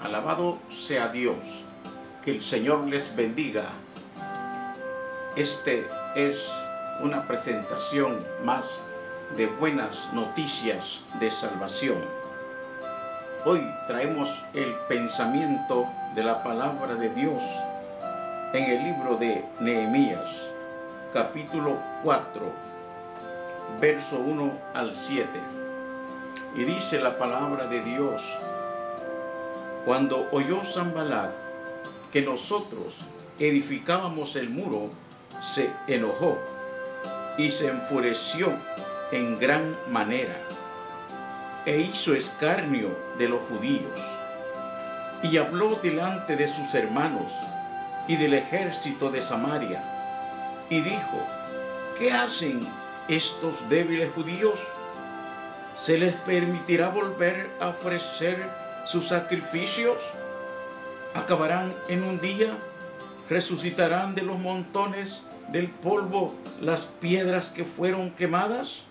Alabado sea Dios. Que el Señor les bendiga. Este es una presentación más de buenas noticias de salvación. Hoy traemos el pensamiento de la palabra de Dios en el libro de Nehemías, capítulo 4, verso 1 al 7. Y dice la palabra de Dios: cuando oyó Sanballat que nosotros edificábamos el muro, se enojó y se enfureció en gran manera, e hizo escarnio de los judíos, y habló delante de sus hermanos y del ejército de Samaria, y dijo: ¿qué hacen estos débiles judíos? ¿Se les permitirá volver a ofrecer sus sacrificios? ¿Acabarán en un día? ¿Resucitarán de los montones del polvo las piedras que fueron quemadas?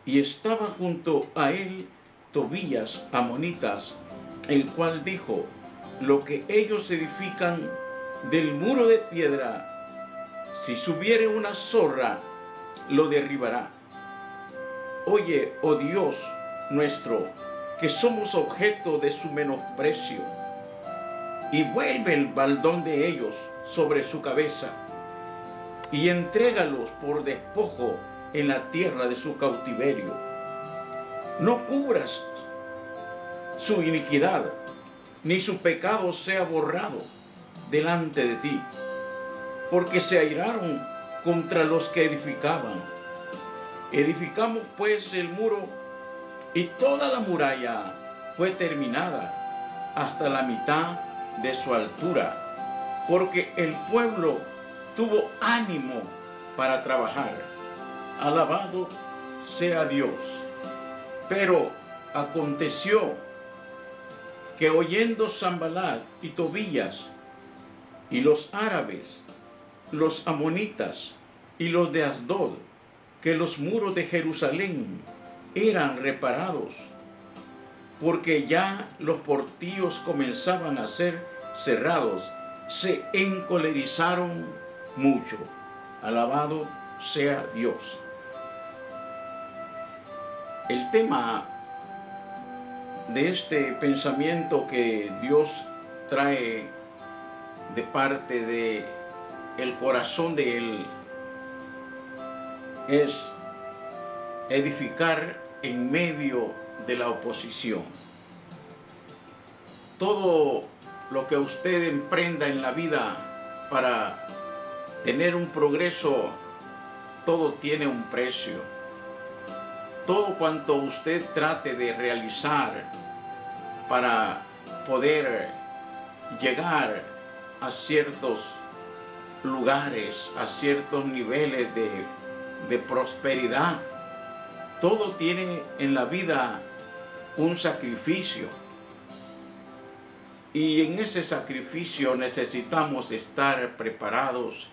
Y estaba junto a él Tobías, amonitas, el cual dijo: lo que ellos edifican del muro de piedra, si subiere una zorra, lo derribará. Oye, oh Dios nuestro, que somos objeto de su menosprecio, y vuelve el baldón de ellos sobre su cabeza, y entrégalos por despojo en la tierra de su cautiverio. No cubras su iniquidad, ni su pecado sea borrado delante de ti, porque se airaron contra los que edificaban. Edificamos pues el muro, y toda la muralla fue terminada hasta la mitad de su altura, porque el pueblo tuvo ánimo para trabajar. Alabado sea Dios. Pero aconteció que oyendo Sanballat y Tobías y los árabes, los amonitas y los de Asdod, que los muros de Jerusalén eran reparados, porque ya los portillos comenzaban a ser cerrados, se encolerizaron mucho. Alabado sea Dios. El tema de este pensamiento que Dios trae de parte de el corazón de Él es edificar en medio de la oposición. Todo lo que usted emprenda en la vida para tener un progreso, todo tiene un precio. Todo cuanto usted trate de realizar para poder llegar a ciertos lugares, a ciertos niveles de prosperidad, todo tiene en la vida un sacrificio. Y en ese sacrificio necesitamos estar preparados,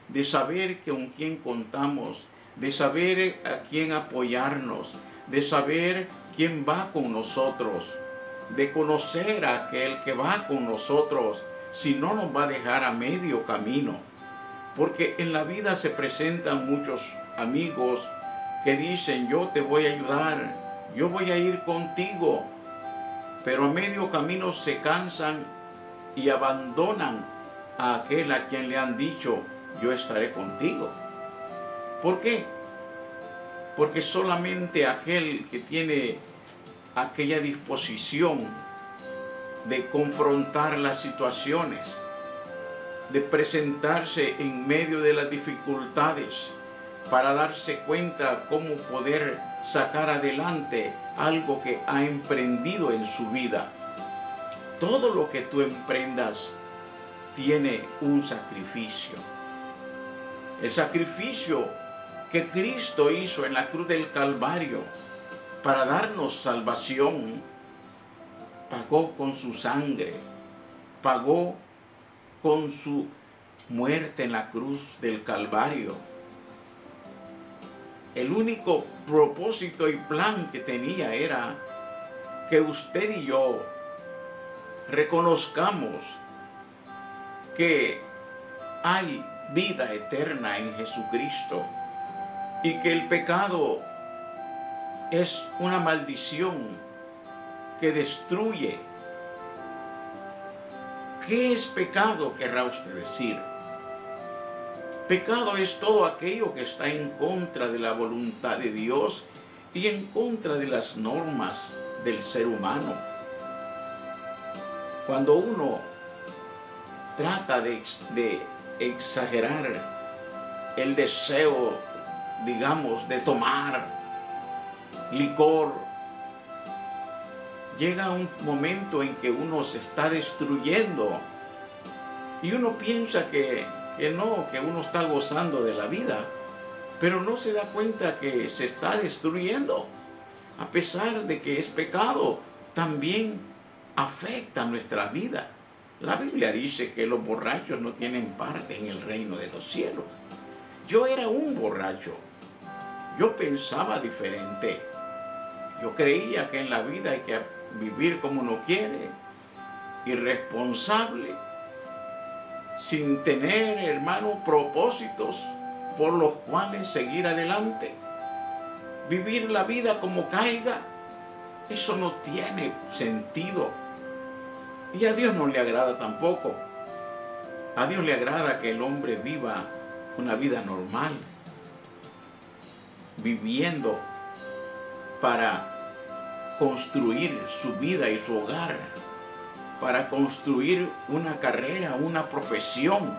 de saber con quién contamos, de saber a quién apoyarnos, de saber quién va con nosotros, de conocer a aquel que va con nosotros, si no nos va a dejar a medio camino. Porque en la vida se presentan muchos amigos que dicen: yo te voy a ayudar, yo voy a ir contigo, pero a medio camino se cansan y abandonan a aquel a quien le han dicho: yo estaré contigo. ¿Por qué? Porque solamente aquel que tiene aquella disposición de confrontar las situaciones, de presentarse en medio de las dificultades para darse cuenta cómo poder sacar adelante algo que ha emprendido en su vida. Todo lo que tú emprendas tiene un sacrificio. El sacrificio que Cristo hizo en la cruz del Calvario para darnos salvación, pagó con su sangre, pagó con su muerte en la cruz del Calvario. El único propósito y plan que tenía era que usted y yo reconozcamos que hay vida eterna en Jesucristo y que el pecado es una maldición que destruye. ¿Qué es pecado? Querrá usted decir. Pecado es todo aquello que está en contra de la voluntad de Dios y en contra de las normas del ser humano. Cuando uno trata de exagerar el deseo, digamos, de tomar licor, llega un momento en que uno se está destruyendo y uno piensa que uno está gozando de la vida, pero no se da cuenta que se está destruyendo. A pesar de que es pecado, también afecta nuestra vida. La Biblia dice que los borrachos no tienen parte en el reino de los cielos. Yo era un borracho. Yo pensaba diferente. Yo creía que en la vida hay que vivir como uno quiere, irresponsable, sin tener, hermano, propósitos por los cuales seguir adelante. Vivir la vida como caiga, eso no tiene sentido. Y a Dios no le agrada tampoco. A Dios le agrada que el hombre viva una vida normal, viviendo para construir su vida y su hogar, para construir una carrera, una profesión,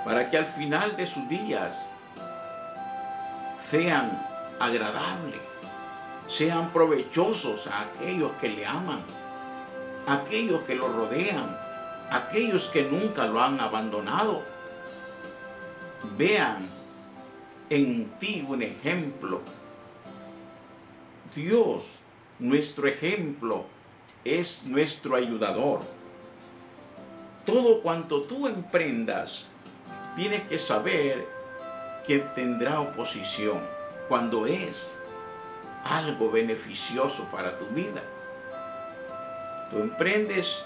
para que al final de sus días sean agradables, sean provechosos a aquellos que le aman, a aquellos que lo rodean, a aquellos que nunca lo han abandonado. Vean en ti un ejemplo. Dios, nuestro ejemplo, es nuestro ayudador. Todo cuanto tú emprendas, tienes que saber que tendrá oposición cuando es algo beneficioso para tu vida. Tú emprendes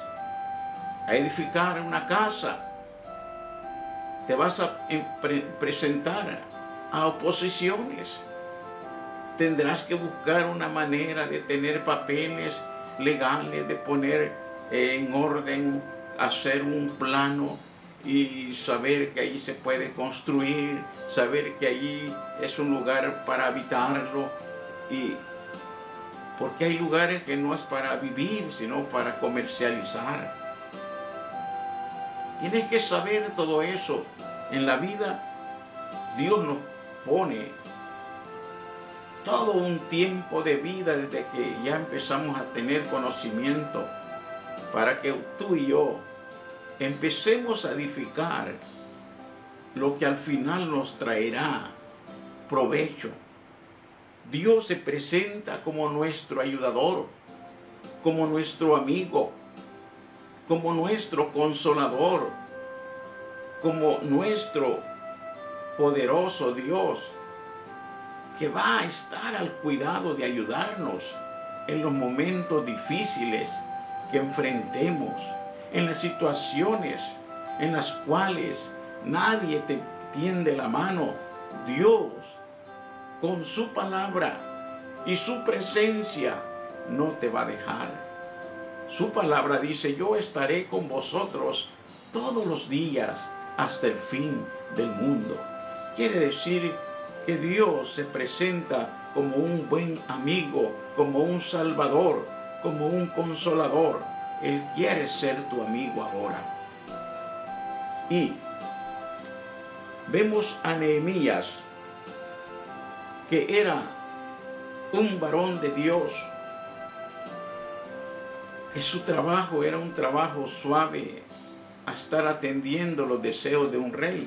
a edificar una casa, te vas a presentar a oposiciones. Tendrás que buscar una manera de tener papeles legales, de poner en orden, hacer un plano y saber que allí se puede construir, saber que allí es un lugar para habitarlo, y porque hay lugares que no es para vivir, sino para comercializar. Tienes que saber todo eso. En la vida, Dios nos pone todo un tiempo de vida desde que ya empezamos a tener conocimiento, para que tú y yo empecemos a edificar lo que al final nos traerá provecho. Dios se presenta como nuestro ayudador, como nuestro amigo, como nuestro consolador, como nuestro poderoso Dios, que va a estar al cuidado de ayudarnos en los momentos difíciles que enfrentemos, en las situaciones en las cuales nadie te tiende la mano. Dios, con su palabra y su presencia, no te va a dejar. Su palabra dice: yo estaré con vosotros todos los días hasta el fin del mundo. Quiere decir que Dios se presenta como un buen amigo, como un salvador, como un consolador. Él quiere ser tu amigo ahora. Y vemos a Nehemías, que era un varón de Dios, que su trabajo era un trabajo suave, a estar atendiendo los deseos de un rey.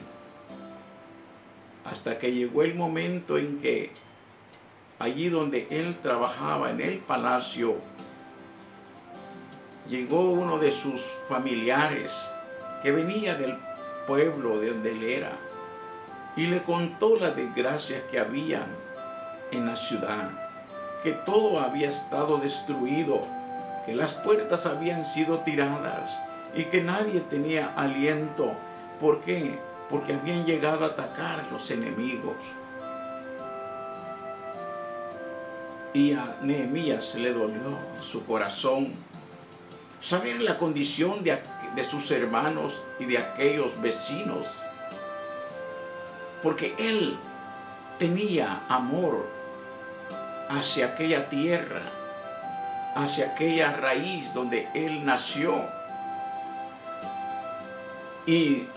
Hasta que llegó el momento en que allí donde él trabajaba, en el palacio, llegó uno de sus familiares que venía del pueblo de donde él era, y le contó las desgracias que habían en la ciudad, que todo había estado destruido, que las puertas habían sido tiradas y que nadie tenía aliento. ¿Por qué? Porque habían llegado a atacar los enemigos. Y a Nehemías le dolió en su corazón saber la condición de sus hermanos y de aquellos vecinos, porque él tenía amor hacia aquella tierra, hacia aquella raíz donde él nació, y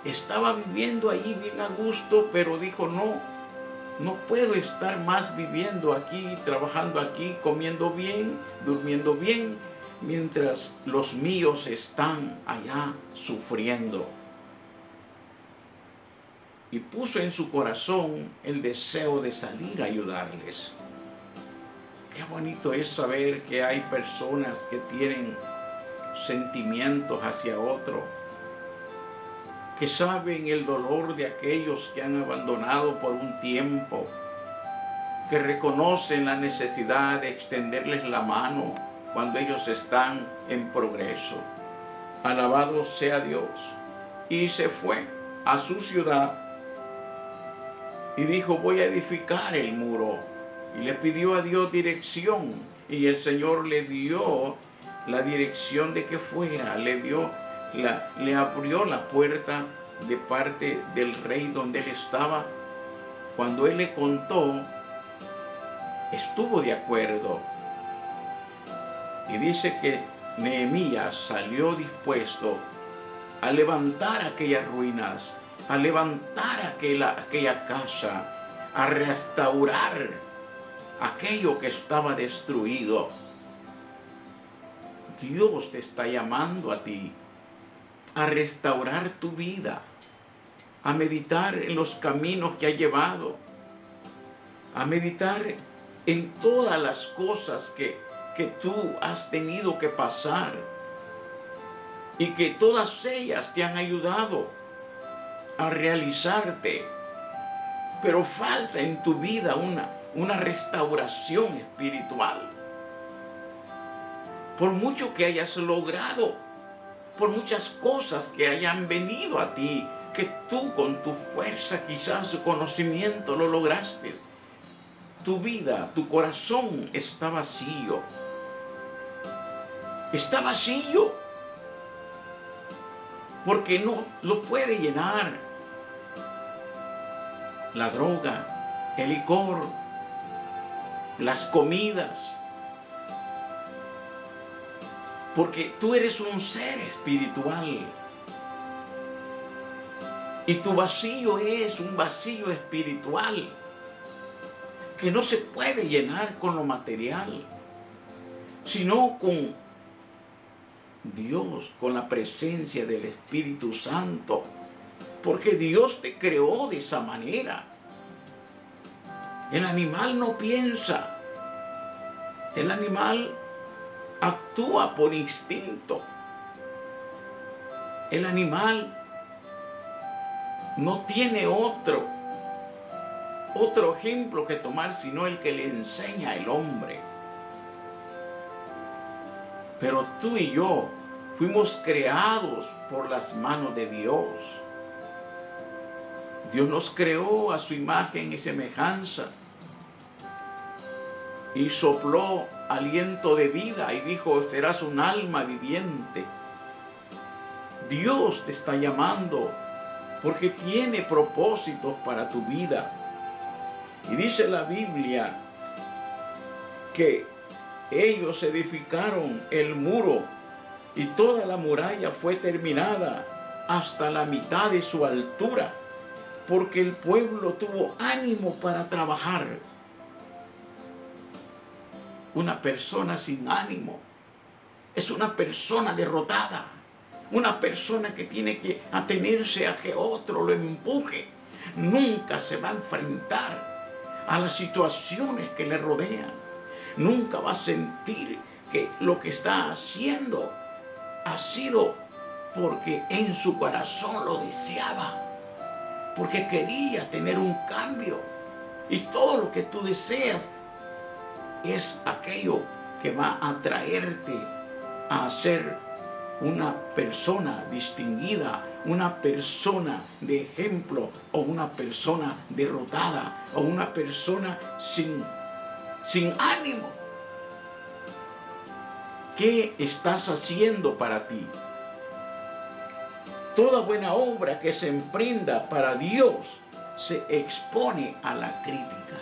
estaba viviendo ahí bien a gusto, pero dijo: no puedo estar más viviendo aquí, trabajando aquí, comiendo bien, durmiendo bien, mientras los míos están allá sufriendo. Y puso en su corazón el deseo de salir a ayudarles. Qué bonito es saber que hay personas que tienen sentimientos hacia otro, que saben el dolor de aquellos que han abandonado por un tiempo, que reconocen la necesidad de extenderles la mano cuando ellos están en progreso. Alabado sea Dios. Y se fue a su ciudad y dijo: voy a edificar el muro. Y le pidió a Dios dirección, y el Señor le dio la dirección de que fuera, le abrió la puerta de parte del rey donde él estaba. Cuando él le contó, estuvo de acuerdo. Y dice que Nehemías salió dispuesto a levantar aquellas ruinas, a levantar aquella casa, a restaurar aquello que estaba destruido. Dios te está llamando a ti a restaurar tu vida, a meditar en los caminos que ha llevado, a meditar en todas las cosas que tú has tenido que pasar y que todas ellas te han ayudado a realizarte. Pero falta en tu vida una restauración espiritual. Por mucho que hayas logrado, por muchas cosas que hayan venido a ti, que tú con tu fuerza, quizás tu conocimiento lo lograste, tu vida, tu corazón está vacío. Está vacío porque no lo puede llenar la droga, el licor, las comidas. Porque tú eres un ser espiritual. Y tu vacío es un vacío espiritual que no se puede llenar con lo material, sino con Dios, con la presencia del Espíritu Santo. Porque Dios te creó de esa manera. El animal no piensa. El animal actúa por instinto. El animal no tiene otro ejemplo que tomar sino el que le enseña el hombre. Pero tú y yo fuimos creados por las manos de Dios. Dios nos creó a su imagen y semejanza y sopló aliento de vida y dijo: serás un alma viviente. Dios te está llamando porque tiene propósitos para tu vida. Y dice la Biblia que ellos edificaron el muro y toda la muralla fue terminada hasta la mitad de su altura, porque el pueblo tuvo ánimo para trabajar. Una persona sin ánimo es una persona derrotada, una persona que tiene que atenerse a que otro lo empuje. Nunca se va a enfrentar a las situaciones que le rodean. Nunca va a sentir que lo que está haciendo ha sido porque en su corazón lo deseaba, porque quería tener un cambio. Y todo lo que tú deseas es aquello que va a traerte a ser una persona distinguida, una persona de ejemplo, o una persona derrotada, o una persona sin ánimo. ¿Qué estás haciendo para ti? Toda buena obra que se emprenda para Dios se expone a la crítica.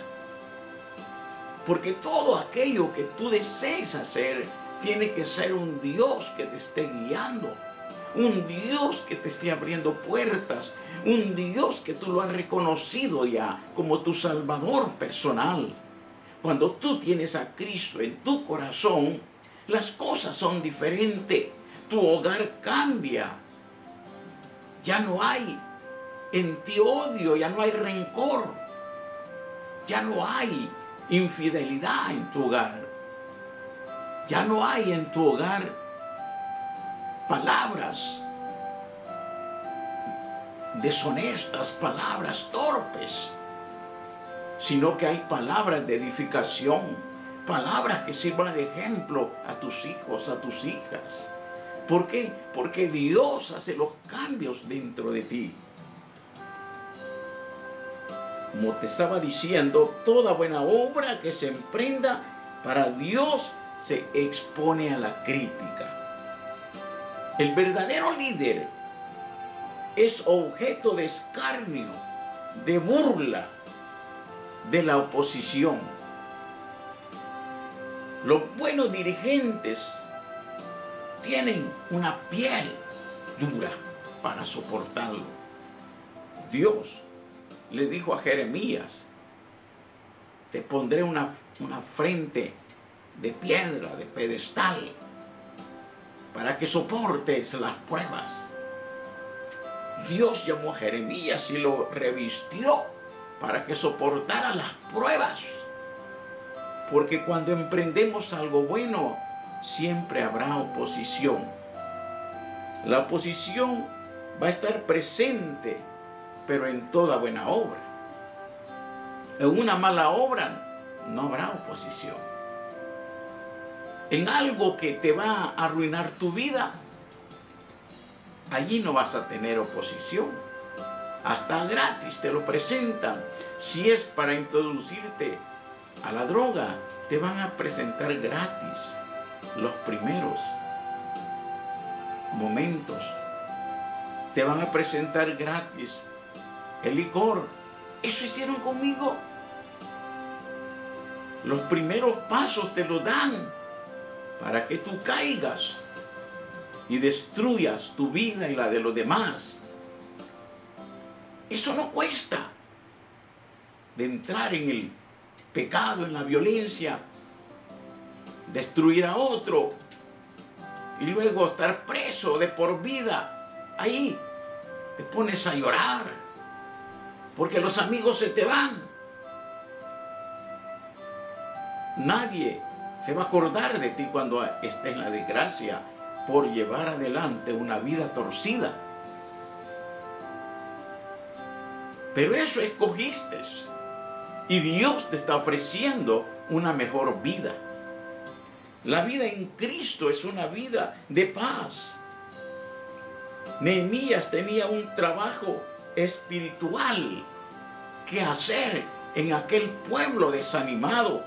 Porque todo aquello que tú desees hacer tiene que ser un Dios que te esté guiando, un Dios que te esté abriendo puertas, un Dios que tú lo has reconocido ya como tu Salvador personal. Cuando tú tienes a Cristo en tu corazón, las cosas son diferentes. Tu hogar cambia. Ya no hay en ti odio, ya no hay rencor, ya no hay infidelidad en tu hogar. Ya no hay en tu hogar palabras deshonestas, palabras torpes, sino que hay palabras de edificación, palabras que sirvan de ejemplo a tus hijos, a tus hijas. ¿Por qué? Porque Dios hace los cambios dentro de ti. Como te estaba diciendo, toda buena obra que se emprenda para Dios se expone a la crítica. El verdadero líder es objeto de escarnio, de burla de la oposición. Los buenos dirigentes tienen una piel dura para soportarlo. Dios le dijo a Jeremías: te pondré una frente de piedra, de pedestal, para que soportes las pruebas. Dios llamó a Jeremías y lo revistió para que soportara las pruebas. Porque cuando emprendemos algo bueno, siempre habrá oposición. La oposición va a estar presente, pero en toda buena obra. En una mala obra no habrá oposición. En algo que te va a arruinar tu vida, allí no vas a tener oposición. Hasta gratis te lo presentan. Si es para introducirte a la droga, te van a presentar gratis los primeros momentos. Te van a presentar gratis el licor. Eso hicieron conmigo. Los primeros pasos te lo dan para que tú caigas y destruyas tu vida y la de los demás. Eso no cuesta. De entrar en el pecado, en la violencia, destruir a otro y luego estar preso de por vida. Ahí te pones a llorar porque los amigos se te van. Nadie se va a acordar de ti cuando estés en la desgracia por llevar adelante una vida torcida. Pero eso escogiste y Dios te está ofreciendo una mejor vida. La vida en Cristo es una vida de paz. Nehemías tenía un trabajo espiritual que hacer en aquel pueblo desanimado.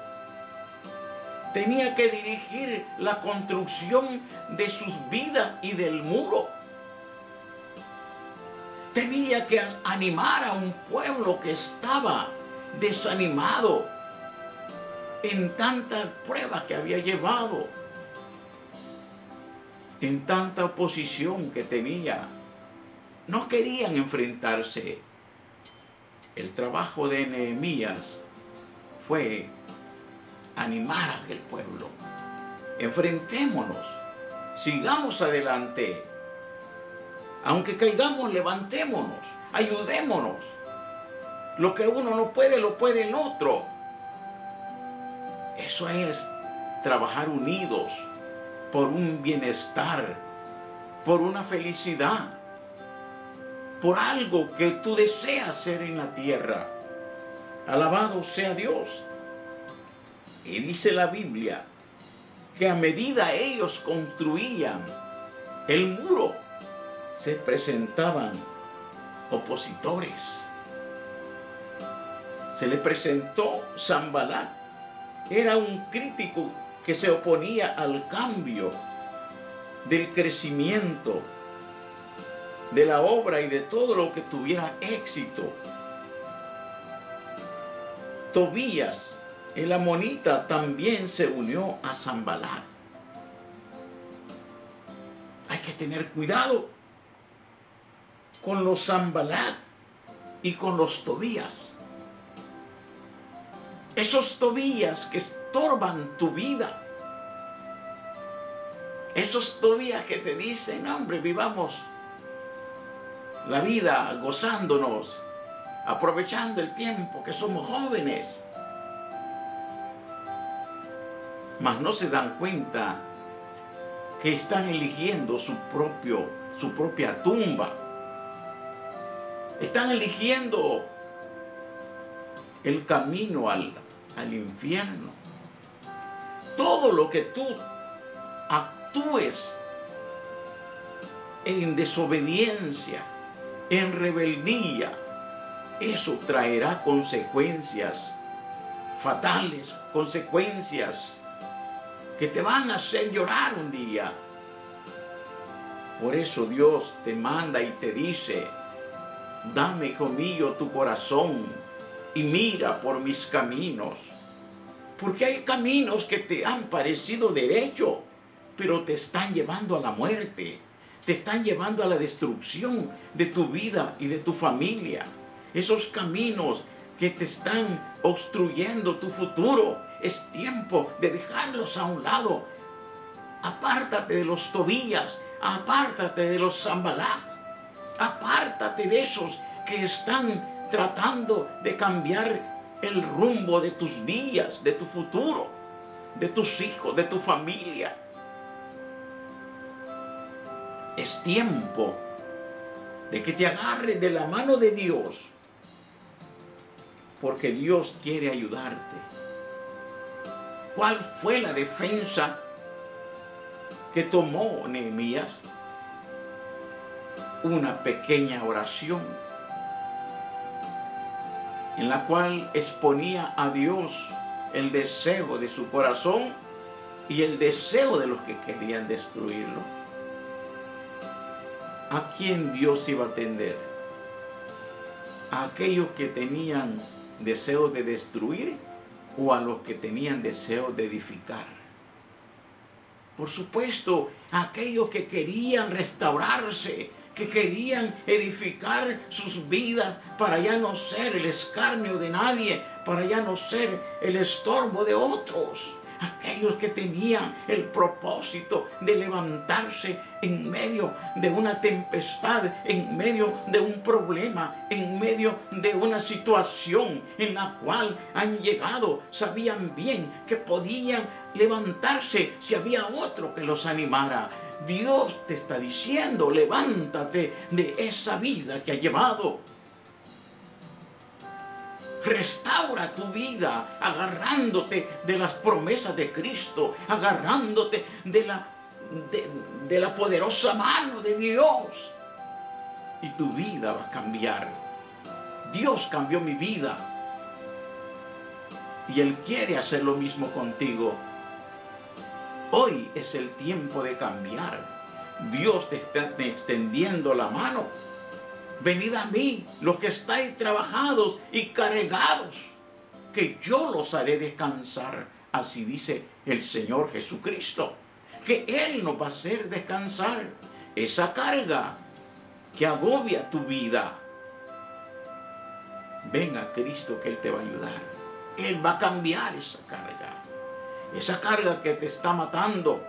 Tenía que dirigir la construcción de sus vidas y del muro. Tenía que animar a un pueblo que estaba desanimado en tantas pruebas que había llevado, en tanta oposición que tenía. No querían enfrentarse. El trabajo de Nehemías fue animar a aquel pueblo. Enfrentémonos, sigamos adelante. Aunque caigamos, levantémonos, ayudémonos. Lo que uno no puede, lo puede el otro. Eso es trabajar unidos por un bienestar, por una felicidad, por algo que tú deseas ser en la tierra. Alabado sea Dios. Y dice la Biblia que a medida ellos construían el muro, se presentaban opositores. Se le presentó Sanbalat. Era un crítico que se oponía al cambio, del crecimiento, de la obra y de todo lo que tuviera éxito. Tobías, el amonita, también se unió a Sanbalat. Hay que tener cuidado con los Sanbalat y con los Tobías. Esos Tobías que estorban tu vida. Esos Tobías que te dicen, hombre, vivamos la vida gozándonos, aprovechando el tiempo que somos jóvenes. Mas no se dan cuenta que están eligiendo su propia tumba. Están eligiendo el camino al infierno. Todo lo que tú actúes en desobediencia, en rebeldía, eso traerá consecuencias fatales, consecuencias que te van a hacer llorar un día. Por eso Dios te manda y te dice, dame, hijo mío, tu corazón y mira por mis caminos. Porque hay caminos que te han parecido derecho, pero te están llevando a la muerte. Te están llevando a la destrucción de tu vida y de tu familia. Esos caminos que te están obstruyendo tu futuro, es tiempo de dejarlos a un lado. Apártate de los Tobías, apártate de los Sanbalat, apártate de esos que están tratando de cambiar el rumbo de tus días, de tu futuro, de tus hijos, de tu familia. Es tiempo de que te agarres de la mano de Dios, porque Dios quiere ayudarte. ¿Cuál fue la defensa que tomó Nehemías? Una pequeña oración en la cual exponía a Dios el deseo de su corazón y el deseo de los que querían destruirlo. ¿A quién Dios iba a atender? ¿A aquellos que tenían deseo de destruir o a los que tenían deseo de edificar? Por supuesto, a aquellos que querían restaurarse, que querían edificar sus vidas para ya no ser el escarnio de nadie, para ya no ser el estorbo de otros. Aquellos que tenían el propósito de levantarse en medio de una tempestad, en medio de un problema, en medio de una situación en la cual han llegado, sabían bien que podían levantarse si había otro que los animara. Dios te está diciendo, levántate de esa vida que has llevado. Restaura tu vida agarrándote de las promesas de Cristo, agarrándote de la poderosa mano de Dios. Y tu vida va a cambiar. Dios cambió mi vida. Y Él quiere hacer lo mismo contigo. Hoy es el tiempo de cambiar. Dios te está extendiendo la mano. Venid a mí, los que estáis trabajados y cargados, que yo los haré descansar. Así dice el Señor Jesucristo, que Él nos va a hacer descansar esa carga que agobia tu vida. Ven a Cristo, que Él te va a ayudar. Él va a cambiar esa carga. Esa carga que te está matando,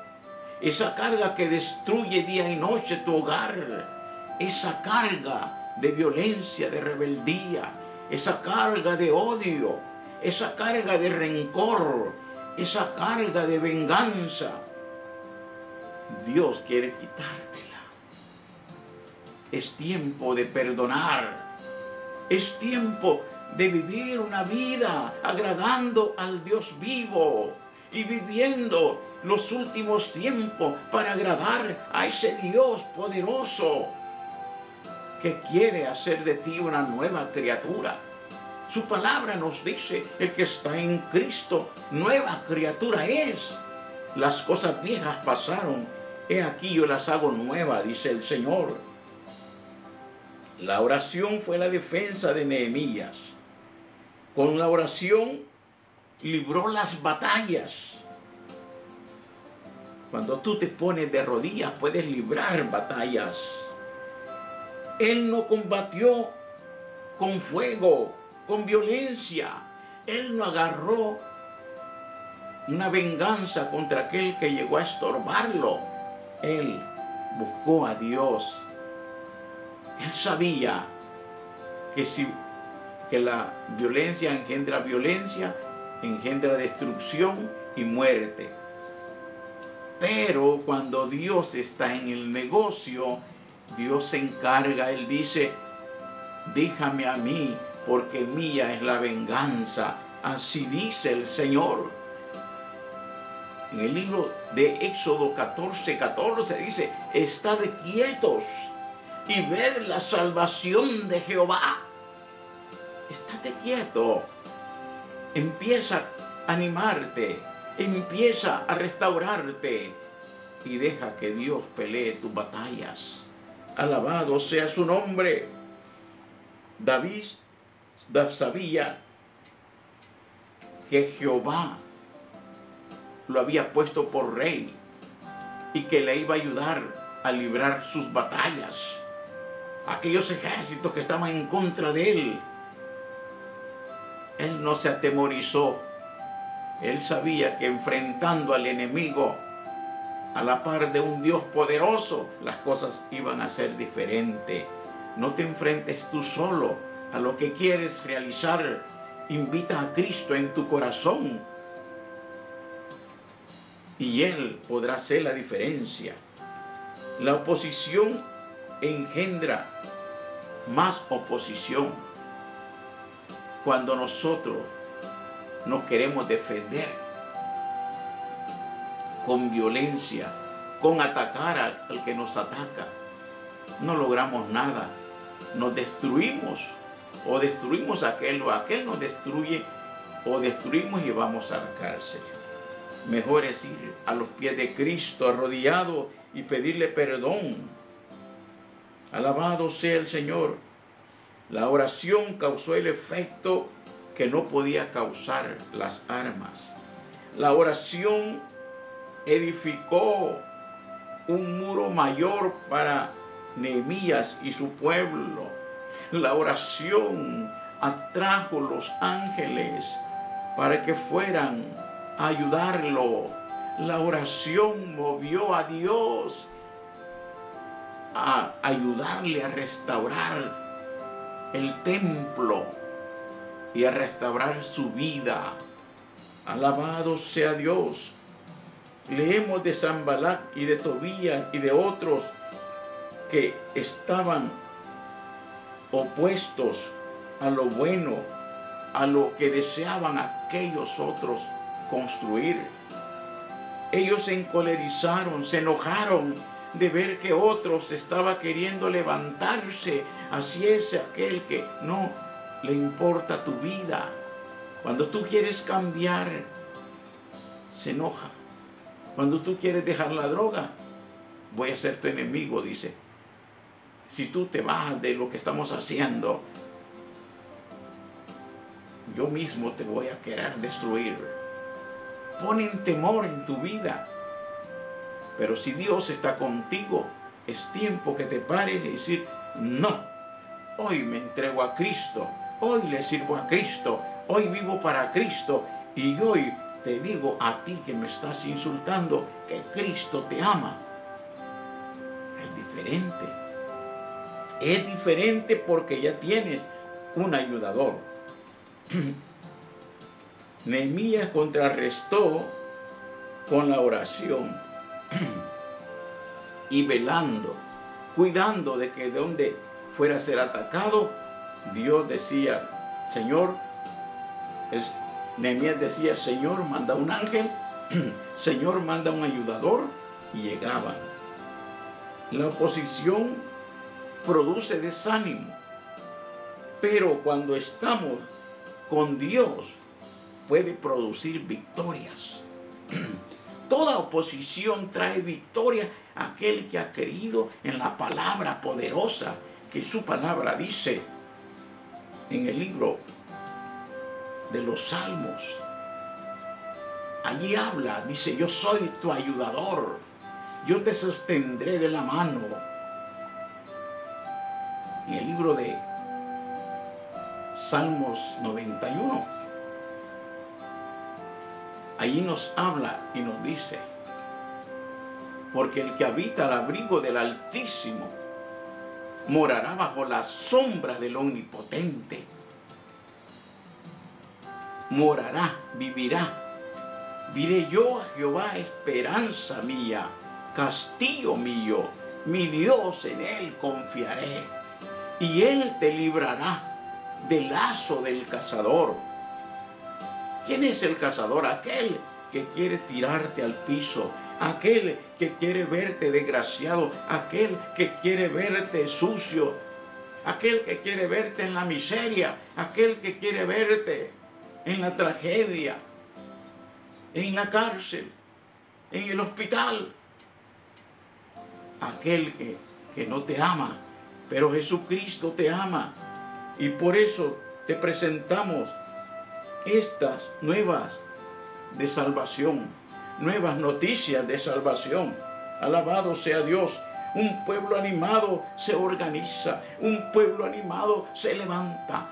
esa carga que destruye día y noche tu hogar, esa carga de violencia, de rebeldía, esa carga de odio, esa carga de rencor, esa carga de venganza. Dios quiere quitártela. Es tiempo de perdonar. Es tiempo de vivir una vida agradando al Dios vivo. y viviendo los últimos tiempos para agradar a ese Dios poderoso que quiere hacer de ti una nueva criatura. Su palabra nos dice, el que está en Cristo, nueva criatura es. Las cosas viejas pasaron, he aquí yo las hago nuevas, dice el Señor. La oración fue la defensa de Nehemías. Con la oración libró las batallas. Cuando tú te pones de rodillas, puedes librar batallas. Él no combatió con fuego, con violencia. Él no agarró una venganza contra aquel que llegó a estorbarlo. Él buscó a Dios. Él sabía que la violencia, engendra destrucción y muerte. Pero cuando Dios está en el negocio, Dios se encarga. Él dice, déjame a mí, porque mía es la venganza. Así dice el Señor. En el libro de Éxodo 14:14 dice, estad quietos y ved la salvación de Jehová. Estate quieto. Empieza a animarte. Empieza a restaurarte. Y deja que Dios pelee tus batallas. Alabado sea su nombre. David sabía que Jehová lo había puesto por rey y que le iba a ayudar a librar sus batallas. Aquellos ejércitos que estaban en contra de él, él no se atemorizó. Él sabía que enfrentando al enemigo a la par de un Dios poderoso, las cosas iban a ser diferentes. No te enfrentes tú solo a lo que quieres realizar. Invita a Cristo en tu corazón y Él podrá hacer la diferencia. La oposición engendra más oposición. Cuando nosotros nos queremos defender con violencia, con atacar al que nos ataca, no logramos nada. Nos destruimos, o destruimos a aquel, o aquel nos destruye, o destruimos y vamos a la cárcel. Mejor es ir a los pies de Cristo arrodillado y pedirle perdón. Alabado sea el Señor. La oración causó el efecto que no podía causar las armas. La oración edificó un muro mayor para Nehemías y su pueblo. La oración atrajo los ángeles para que fueran a ayudarlo. La oración movió a Dios a ayudarle a restaurar el templo y a restaurar su vida. Alabado sea Dios. Leemos de Sanballat y de Tobías y de otros que estaban opuestos a lo bueno, a lo que deseaban aquellos otros construir. Ellos se encolerizaron, se enojaron de ver que otros estaba queriendo levantarse. Así es aquel que no le importa tu vida. Cuando tú quieres cambiar, se enoja. Cuando tú quieres dejar la droga, voy a ser tu enemigo, dice. Si tú te vas de lo que estamos haciendo, yo mismo te voy a querer destruir. Ponen temor en tu vida. Pero si Dios está contigo, es tiempo que te pares y decir, no, hoy me entrego a Cristo, hoy le sirvo a Cristo, hoy vivo para Cristo, y hoy te digo a ti que me estás insultando que Cristo te ama. Es diferente porque ya tienes un ayudador. Nehemías contrarrestó con la oración y velando, cuidando de que de donde fuera a ser atacado, Dios decía, Señor, Nehemías decía, Señor, manda un ángel Señor, manda un ayudador, y llegaban. La oposición produce desánimo, pero cuando estamos con Dios puede producir victorias. Toda oposición trae victoria a aquel que ha creído en la palabra poderosa que su palabra dice en el libro de los Salmos. Allí habla, dice: yo soy tu ayudador, yo te sostendré de la mano. En el libro de Salmos 91, allí nos habla y nos dice: porque el que habita al abrigo del Altísimo morará bajo la sombra del Omnipotente. Morará, vivirá. Diré yo a Jehová, esperanza mía, castillo mío, mi Dios, en él confiaré. Y él te librará del lazo del cazador. ¿Quién es el cazador? Aquel que quiere tirarte al piso, aquel que quiere verte desgraciado, aquel que quiere verte sucio, aquel que quiere verte en la miseria, aquel que quiere verte en la tragedia, en la cárcel, en el hospital. Aquel que no te ama, pero Jesucristo te ama. Y por eso te presentamos estas nuevas de salvación, nuevas noticias de salvación. Alabado sea Dios. Un pueblo animado se organiza, un pueblo animado se levanta,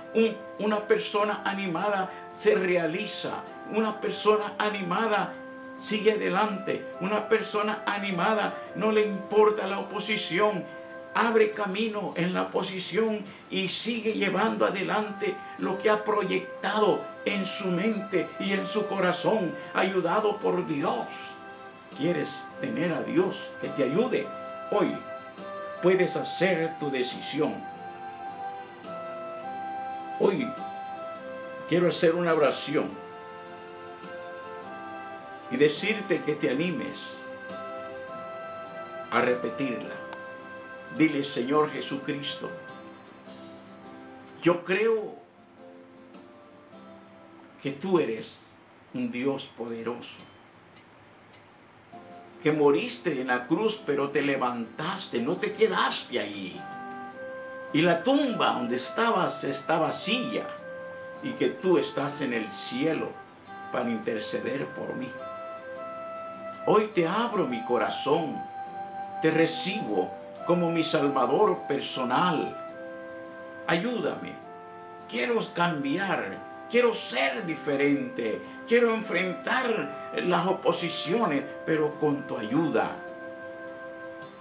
una persona animada se realiza, una persona animada sigue adelante, una persona animada no le importa la oposición, abre camino en la oposición y sigue llevando adelante lo que ha proyectado en su mente y en su corazón, ayudado por Dios. ¿Quieres tener a Dios que te ayude? Hoy puedes hacer tu decisión. Hoy quiero hacer una oración y decirte que te animes a repetirla. Dile: Señor Jesucristo, yo creo que tú eres un Dios poderoso, que moriste en la cruz, pero te levantaste, no te quedaste ahí. Y la tumba donde estabas está vacía, y que tú estás en el cielo para interceder por mí. Hoy te abro mi corazón, te recibo como mi Salvador personal. Ayúdame, quiero cambiar. Quiero ser diferente, quiero enfrentar las oposiciones, pero con tu ayuda,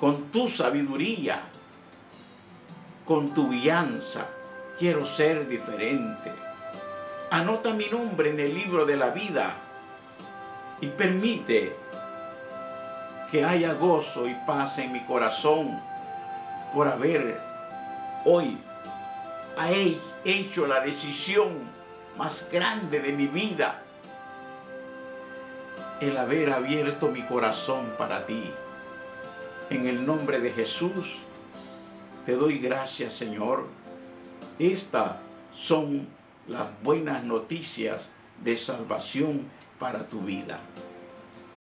con tu sabiduría, con tu guianza. Quiero ser diferente. Anota mi nombre en el libro de la vida y permite que haya gozo y paz en mi corazón por haber hoy hecho la decisión más grande de mi vida, el haber abierto mi corazón para ti. En el nombre de Jesús te doy gracias, Señor. Estas son las buenas noticias de salvación para tu vida.